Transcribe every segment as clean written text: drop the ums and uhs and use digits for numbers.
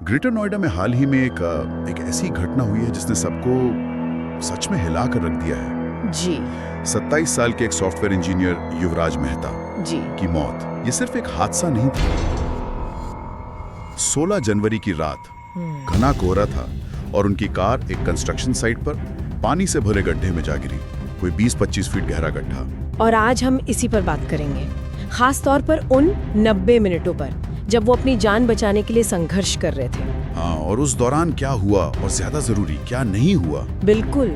Greater Noida में हाल ही में एक ऐसी घटना हुई है जिसने सबको सच में हिला कर रख दिया है। जी 27 साल के एक सॉफ्टवेयर इंजीनियर युवराज मेहता जी की मौत ये सिर्फ एक हादसा नहीं था। 16 जनवरी की रात घना कोहरा था और उनकी कार एक कंस्ट्रक्शन साइट पर पानी से भरे गड्ढे में जा गिरी। कोई 20-25 फीट गहरा गड्ढा। और आज हम इसी पर बात करेंगे, खास तौर पर उन 90 मिनटों पर जब वो अपनी जान बचाने के लिए संघर्ष कर रहे थे। हाँ, और उस दौरान क्या हुआ और ज्यादा जरूरी क्या नहीं हुआ। बिल्कुल,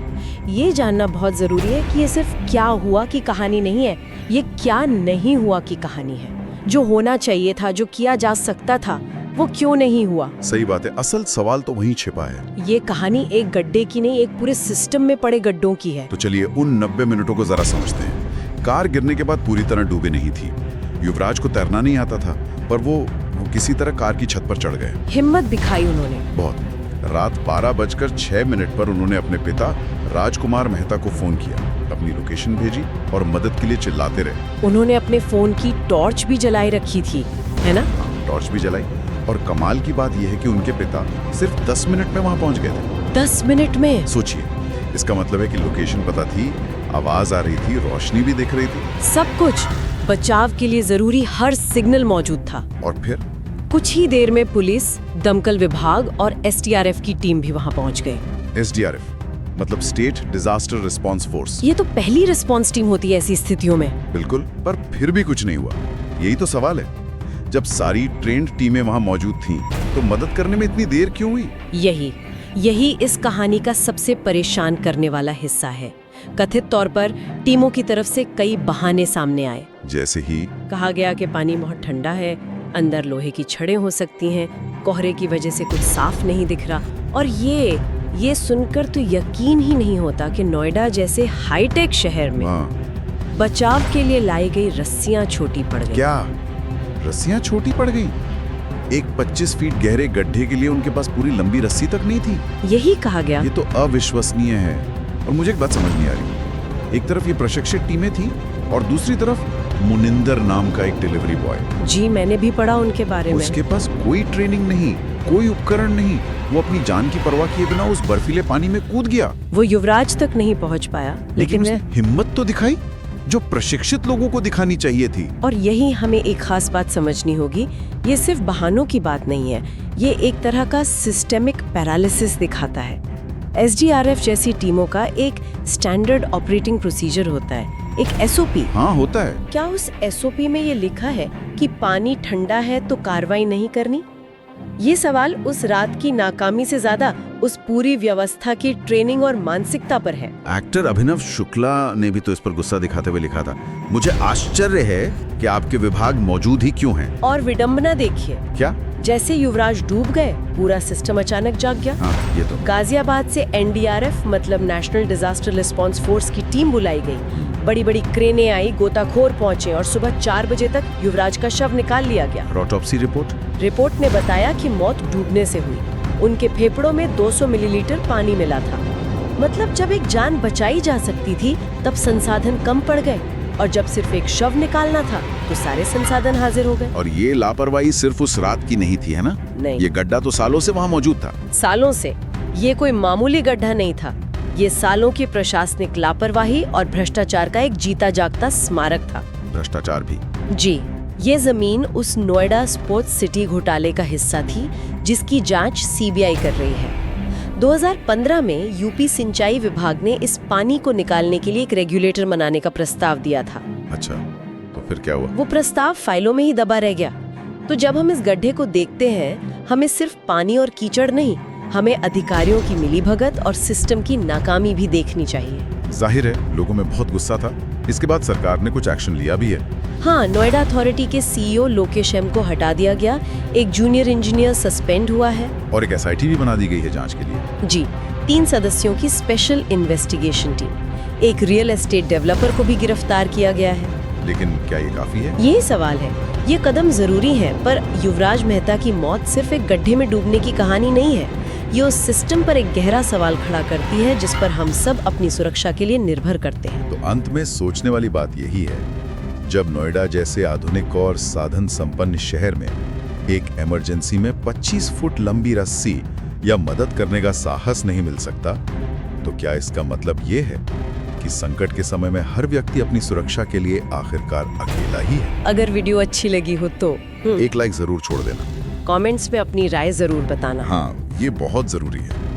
ये जानना बहुत जरूरी है कि ये सिर्फ क्या हुआ की कहानी नहीं है, ये क्या नहीं हुआ की कहानी है। जो होना चाहिए था, जो किया जा सकता था, वो क्यों नहीं हुआ। सही बात है, असल सवाल तो वहीं छिपा है। ये कहानी एक गड्ढे की नहीं, एक पूरे सिस्टम में पड़े गड्ढों की है। तो चलिए उन 90 मिनटों को जरा समझते हैं। कार गिरने के बाद पूरी तरह डूबे नहीं थी। युवराज को तैरना नहीं आता था, पर वो किसी तरह कार की छत पर चढ़ गए। हिम्मत दिखाई उन्होंने बहुत। रात 12:06 पर उन्होंने अपने पिता राजकुमार मेहता को फोन किया, अपनी लोकेशन भेजी और मदद के लिए चिल्लाते रहे। उन्होंने अपने फोन की टॉर्च भी जलाई रखी थी, है ना? टॉर्च भी जलाई। और कमाल की बात यह है कि उनके पिता सिर्फ 10 मिनट में वहां पहुंच गए थे। 10 मिनट में? सोचिए, इसका मतलब है कि लोकेशन पता थी, आवाज आ रही थी, रोशनी भी दिख रही थी, सब कुछ। बचाव के लिए जरूरी हर सिग्नल मौजूद था। और फिर कुछ ही देर में पुलिस, दमकल विभाग और एसडीआरएफ की टीम भी वहां पहुंच गई। एसडीआरएफ मतलब स्टेट डिजास्टर रिस्पांस फोर्स। ये तो पहली रिस्पांस टीम होती है ऐसी स्थितियों में। बिल्कुल, पर फिर भी कुछ नहीं हुआ। यही तो सवाल है, जब सारी ट्रेंड टीमें वहां मौजूद थीं, तो मदद करने में इतनी देर क्यों हुई? यही इस कहानी का सबसे परेशान करने वाला हिस्सा है। कथित तौर पर टीमों की तरफ से कई बहाने सामने आए। जैसे ही कहा गया कि पानी बहुत ठंडा है, अंदर लोहे की छड़ें हो सकती हैं, कोहरे की वजह से कुछ साफ नहीं दिख रहा। और ये सुनकर तो यकीन ही नहीं होता कि नोएडा जैसे हाईटेक शहर में बचाव के लिए लाई गई रस्सियां छोटी पड़ गई। क्या रस्सियां छोटी पड़ गई? एक 25 फीट गहरे गड्ढे के लिए उनके पास पूरी लंबी रस्सी तक नहीं थी। यही कहा गया। ये तो अविश्वसनीय है। और मुझे एक बात समझ नहीं आ रही, एक तरफ ये प्रशिक्षित टीमें थी और दूसरी तरफ मुनिंदर नाम का एक डिलीवरी बॉय। जी, मैंने भी पढ़ा उनके बारे में। उसके पास कोई ट्रेनिंग नहीं, कोई उपकरण नहीं, वो अपनी जान की परवाह किए बिना उस बर्फीले पानी में कूद गया। वो युवराज तक नहीं पहुंच पाया, लेकिन उसने हिम्मत तो दिखाई जो प्रशिक्षित लोगों को दिखानी चाहिए थी। और यही हमें एक खास बात समझनी होगी, ये सिर्फ बहानों की बात नहीं है, ये एक तरह का सिस्टेमिक पैरालिसिस दिखाता है। एसडीआरएफ जैसी टीमों का एक स्टैंडर्ड ऑपरेटिंग प्रोसीजर होता है, एक एसओपी। हाँ, होता है। क्या उस एसओपी में ये लिखा है कि पानी ठंडा है तो कार्रवाई नहीं करनी? ये सवाल उस रात की नाकामी से ज्यादा उस पूरी व्यवस्था की ट्रेनिंग और मानसिकता पर है। एक्टर अभिनव शुक्ला ने भी तो इस पर गुस्सा दिखाते हुए लिखा था, मुझे आश्चर्य है कि आपके विभाग मौजूद ही क्यों हैं। और विडंबना देखिए, क्या जैसे युवराज डूब गए, पूरा सिस्टम अचानक जाग गया। हाँ, ये तो गाजियाबाद से एनडीआरएफ मतलब नेशनल डिजास्टर रिस्पांस फोर्स की टीम बुलाई गई। बड़ी बड़ी क्रेनें आई, गोताखोर पहुंचे और सुबह 4 बजे तक युवराज का शव निकाल लिया गया। ऑटोप्सी रिपोर्ट ने बताया कि मौत डूबने से हुई। उनके फेफड़ों में 200 मिलीलीटर पानी मिला था। मतलब जब एक जान बचाई जा सकती थी, तब संसाधन कम पड़ गए, और जब सिर्फ एक शव निकालना था तो सारे संसाधन हाजिर हो गए। और ये लापरवाही सिर्फ उस रात की नहीं थी, है ना? नहीं, ये गड्ढा तो सालों से वहाँ मौजूद था। सालों से। ये कोई मामूली गड्ढा नहीं था, ये सालों की प्रशासनिक लापरवाही और भ्रष्टाचार का एक जीता जागता स्मारक था। भ्रष्टाचार भी? जी, ये जमीन उस नोएडा स्पोर्ट्स सिटी घोटाले का हिस्सा थी, जिसकी जांच सीबीआई कर रही है। 2015 में यूपी सिंचाई विभाग ने इस पानी को निकालने के लिए एक रेगुलेटर बनाने का प्रस्ताव दिया था। अच्छा, तो फिर क्या हुआ? वो प्रस्ताव फाइलों में ही दबा रह गया। तो जब हम इस गड्ढे को देखते हैं, हमें सिर्फ पानी और कीचड़ नहीं, हमें अधिकारियों की मिलीभगत और सिस्टम की नाकामी भी देखनी चाहिए। जाहिर है लोगों में बहुत गुस्सा था। इसके बाद सरकार ने कुछ एक्शन लिया भी है। हाँ, नोएडा अथॉरिटी के सीईओ लोकेश एम को हटा दिया गया, एक जूनियर इंजीनियर सस्पेंड हुआ है और एक एसआईटी भी बना दी गई है जांच के लिए। जी, 3 सदस्यों की स्पेशल इन्वेस्टिगेशन टीम। एक रियल एस्टेट डेवलपर को भी गिरफ्तार किया गया है। लेकिन क्या ये काफी है? यही सवाल है। ये कदम जरूरी है, पर युवराज मेहता की मौत सिर्फ एक गड्ढे में डूबने की कहानी नहीं है। ये उस सिस्टम पर एक गहरा सवाल खड़ा करती है, जिस पर हम सब अपनी सुरक्षा के लिए निर्भर करते हैं। तो अंत में सोचने वाली बात यही है, जब नोएडा जैसे आधुनिक और साधन संपन्न शहर में एक इमरजेंसी में 25 फुट लंबी रस्सी या मदद करने का साहस नहीं मिल सकता, तो क्या इसका मतलब ये है कि संकट के समय में हर व्यक्ति अपनी सुरक्षा के लिए आखिरकार अकेला ही है? अगर वीडियो अच्छी लगी हो तो एक लाइक जरूर छोड़ देना। कमेंट्स में अपनी राय जरूर बताना। हाँ, ये बहुत जरूरी है।